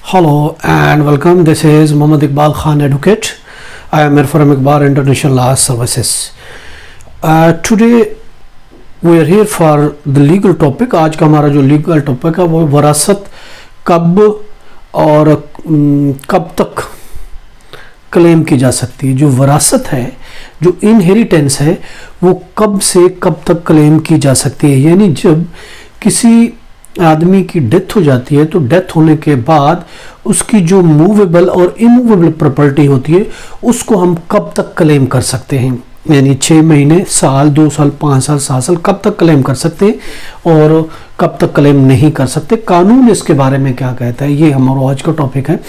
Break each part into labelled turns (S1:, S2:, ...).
S1: Hello and welcome. This is Mohammad Iqbal Khan, Advocate. I am here from Iqbal International Law Services. Today we are here for the legal topic. आज का हमारा जो legal topic है वो वरासत कब और कब तक क्लेम की जा सकती है। जो वरासत है, जो इनहेरिटेंस है, वो कब से कब तक क्लेम की जा सकती है। यानी जब किसी आदमी की डेथ हो जाती है तो डेथ होने के बाद उसकी जो मूवेबल और इमूवेबल प्रॉपर्टी होती है उसको हम कब तक क्लेम कर सकते हैं। यानी 6 महीने, साल, 2 साल, 5 साल, 7 साल कब तक क्लेम कर सकते हैं और कब तक क्लेम नहीं कर सकते। कानून इसके बारे में क्या कहता है, ये हमारा आज का टॉपिक है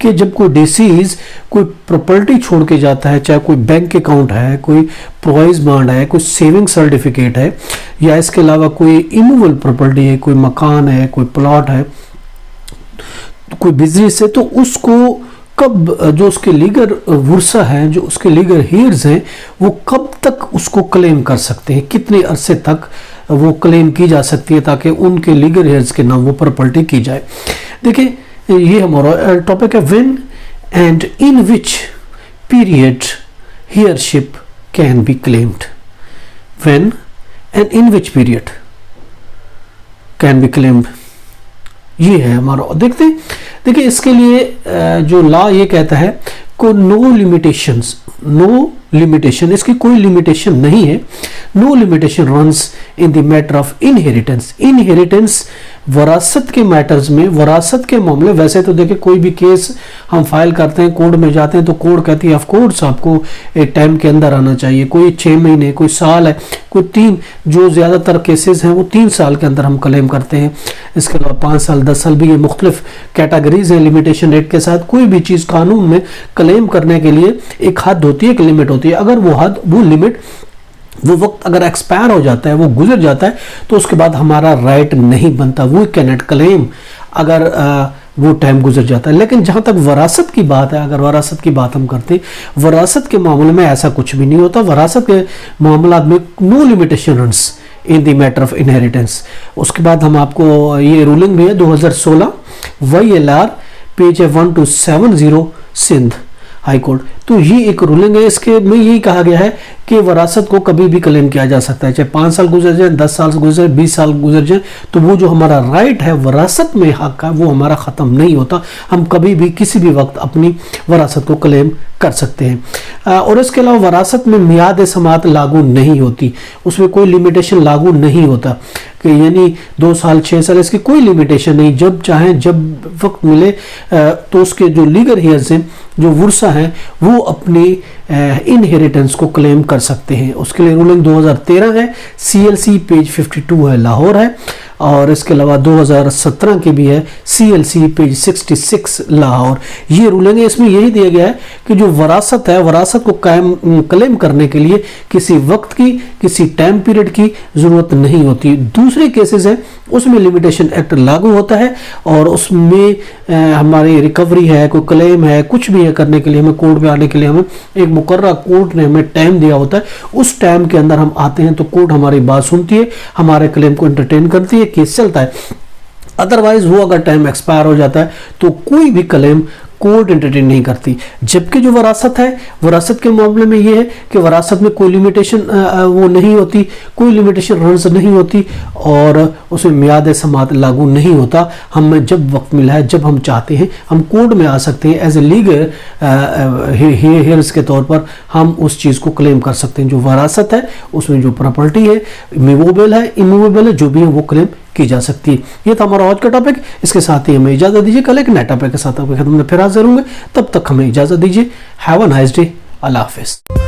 S1: कि जब कोई डिसीज कोई प्रॉपर्टी छोड़ के जाता है, चाहे कोई बैंक अकाउंट है, कोई प्रोवाइस बॉन्ड है, कोई सेविंग सर्टिफिकेट है, या इसके अलावा कोई इमूवेबल प्रॉपर्टी है, कोई मकान है, कोई प्लॉट है, कोई बिजनेस है, तो उसको कब जो उसके लीगल वर्सा हैं, जो उसके लीगल हेयर्स हैं, वो कब तक उसको क्लेम कर सकते हैं, कितने अरसे तक वो क्लेम की जा सकती है ताकि उनके लीगल हेयर्स के नाम वो प्रॉपर्टी की जाए। देखिए ये हमारा टॉपिक है when and in which period heirship can be claimed. When and in which period can be claimed, ये है हमारा। देखिए इसके लिए जो लॉ ये कहता है को नो लिमिटेशंस, नो लिमिटेशन, इसकी कोई लिमिटेशन नहीं है। No limitation runs in the matter of inheritance. Inheritance वरासत के मैटर्स में, वरासत के मामले, वैसे तो देखिए कोई भी केस हम फाइल करते हैं, कोर्ट में जाते हैं तो कोर्ट कहती है ऑफ कोर्स आपको एक टाइम के अंदर आना चाहिए। कोई 6 महीने, कोई साल है, कोई 3, जो ज़्यादातर केसेस हैं वो 3 साल के अंदर हम क्लेम करते हैं। इसके अलावा 5 साल, 10 साल भी, ये मुख्तलिफ कैटेगरीज हैं लिमिटेशन रेट के साथ। कोई भी चीज़ कानून में क्लेम करने के लिए एक हद होती है, एक लिमिट होती है। अगर वो हद, वो लिमिट, वो वक्त अगर एक्सपायर हो जाता है, वो गुजर जाता है, तो उसके बाद हमारा राइट नहीं बनता, वो कैन क्लेम अगर वो टाइम गुजर जाता है। लेकिन जहाँ तक वरासत की बात है, अगर वरासत की बात हम करते हैं, वरासत के मामले में ऐसा कुछ भी नहीं होता। वरासत के मामला में no limitation runs in the matter of inheritance. उसके बाद हम आपको ये रूलिंग भी है 2016 YLR page 1270 Sindh high court. तो ये एक रूलिंग है, इसके में यही कहा गया है कि वरासत को कभी भी क्लेम किया जा सकता है, चाहे 5 साल गुजर जाए, 10 साल गुजर जाए, 20 साल गुजर जाए, तो वो जो हमारा राइट है वरासत में हक का, वो हमारा ख़त्म नहीं होता। हम कभी भी किसी भी वक्त अपनी वरासत को क्लेम कर सकते हैं। और इसके अलावा वरासत में मियाद समात लागू नहीं होती, उसमें कोई लिमिटेशन लागू नहीं होता कि यानी 2 साल, 6 साल, इसकी कोई लिमिटेशन नहीं। जब चाहें, जब वक्त मिले तो उसके जो लीगल हेयर्स हैं, जो वर्सा हैं, वो अपनी इनहेरिटेंस को क्लेम कर सकते हैं। उसके लिए रूलिंग 2013 है, CLC पेज 52 है, लाहौर है। और इसके अलावा 2017 की भी है, CLC पेज 66 लाहौर। ये रूलिंग है, इसमें यही दिया गया है कि जो वरासत है, वरासत को क्लेम करने के लिए किसी वक्त की, किसी टाइम पीरियड की ज़रूरत नहीं होती। दूसरे केसेस हैं उसमें लिमिटेशन एक्ट लागू होता है और उसमें हमारी रिकवरी है, कोई क्लेम है, कुछ भी है करने के लिए, हमें कोर्ट में आने के लिए हमें एक मुकर्रर कोर्ट ने हमें टाइम दिया होता है। उस टाइम के अंदर हम आते हैं तो कोर्ट हमारी बात सुनती है, हमारे क्लेम को एंटरटेन करती है, केस चलता है। अदरवाइज वो अगर टाइम एक्सपायर हो जाता है तो कोई भी क्लेम कोर्ट एंटरटेन नहीं करती। जबकि जो वरासत है, वरासत के मामले में ये है कि वरासत में कोई लिमिटेशन वो नहीं होती, कोई लिमिटेशन रन्स नहीं होती और उसमें मियाद समात लागू नहीं होता। हमें जब वक्त मिला है, जब हम चाहते हैं, हम कोर्ट में आ सकते हैं एज ए लीगल हेयर्स के तौर पर हम उस चीज़ को क्लेम कर सकते हैं। जो वरासत है उसमें जो प्रॉपर्टी है, मूवेबल है, इमूवेबल है, जो भी है वो क्लेम की जा सकती है। ये था हमारा आज का टॉपिक। इसके साथ ही हमें इजाज़त दीजिए, कल एक नए टॉपिक के साथ आपकी खिदमत में फिर हाजिर होंगे। तब तक हमें इजाज़त दीजिए। Have a nice day. Allah हाफिज़।